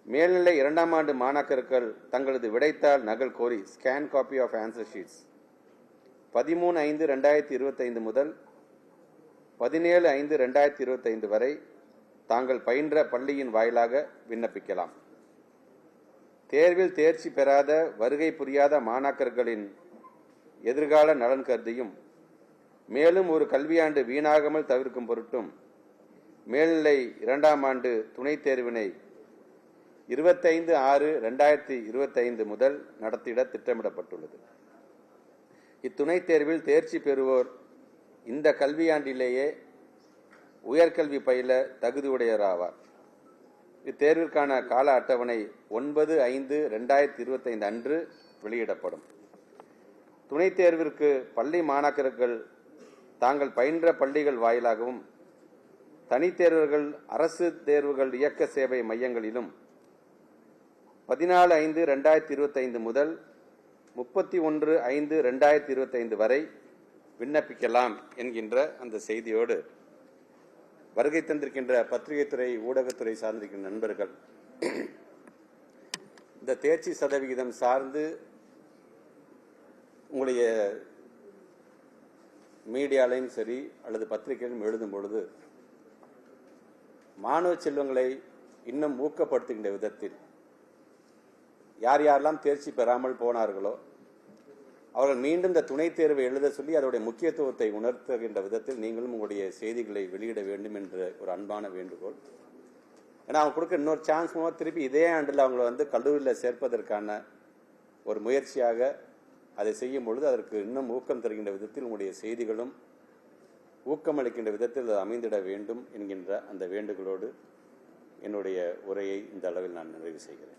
மேல்நிலை 2ஆம் ஆண்டு மாணாக்கர்கள் தங்களது விடைத்தாள் நகல் கோரி scan copy of answer sheets 13/5/2025 முதல் 17/5/2025 வரை தாங்கள் பயின்ற பள்ளியின் வாயிலாக விண்ணப்பிக்கலாம். தேர்வில் தேர்ச்சி பெறாத வருகை புரியாத மாணாக்கர்களின் எதிர்கால நலன் கருதியும் மேலும் ஒரு கல்வியாண்டு வீணாகாமல் தவிர்க்கும் பொருட்டும் மேல்நிலை 2ஆம் ஆண்டு துணைத் தேர்வினை 25/6/2025 முதல் நடத்திட திட்டமிடப்பட்டுள்ளது. இத்துணைத் தேர்வில் தேர்ச்சி பெறுவோர் இந்த கல்வியாண்டிலேயே உயர்கல்வி பயில தகுதியுடையவராவார். இத்தேர்விற்கான கால அட்டவணை 9/5/2025 அன்று வெளியிடப்படும். துணைத் தேர்விற்கு பள்ளி மாணாக்கர்கள் தாங்கள் பயின்ற பள்ளிகள் வாயிலாகவும் தனித்தேர்வர்கள் அரசு தேர்வுகள் இயக்க சேவை மையங்களிலும் 14/5/2025 முதல் 31/5/2025 வரை விண்ணப்பிக்கலாம் என்கின்ற அந்த செய்தியோடு வருகை தந்திருக்கின்ற பத்திரிகைத்துறை ஊடகத்துறை சார்ந்திருக்கின்ற நண்பர்கள் இந்த தேர்ச்சி சதவிகிதம் சார்ந்து உங்களுடைய மீடியாலையும் சரி அல்லது பத்திரிகையிலும் எழுதும் பொழுது மாணவ செல்வங்களை இன்னும் ஊக்கப்படுத்துகின்ற விதத்தில் யார் யாரெல்லாம் தேர்ச்சி பெறாமல் போனார்களோ அவர்கள் மீண்டும் இந்த துணைத் தேர்வை எழுத சொல்லி அதோடைய முக்கியத்துவத்தை உணர்த்துகின்ற விதத்தில் நீங்களும் உங்களுடைய செய்திகளை வெளியிட வேண்டும் என்ற ஒரு அன்பான வேண்டுகோள். ஏன்னா அவங்க கொடுக்க இன்னொரு சான்ஸ் மூலமாக திருப்பி இதே ஆண்டில் அவங்களை கல்லூரியில் சேர்ப்பதற்கான ஒரு முயற்சியாக அதை செய்யும் பொழுது அதற்கு இன்னும் ஊக்கம் தருகின்ற விதத்தில் உங்களுடைய செய்திகளும் ஊக்கமளிக்கின்ற விதத்தில் அது அமைந்திட வேண்டும் என்கின்ற அந்த வேண்டுகோளோடு என்னுடைய உரையை இந்த அளவில் நான் நிறைவு செய்கிறேன்.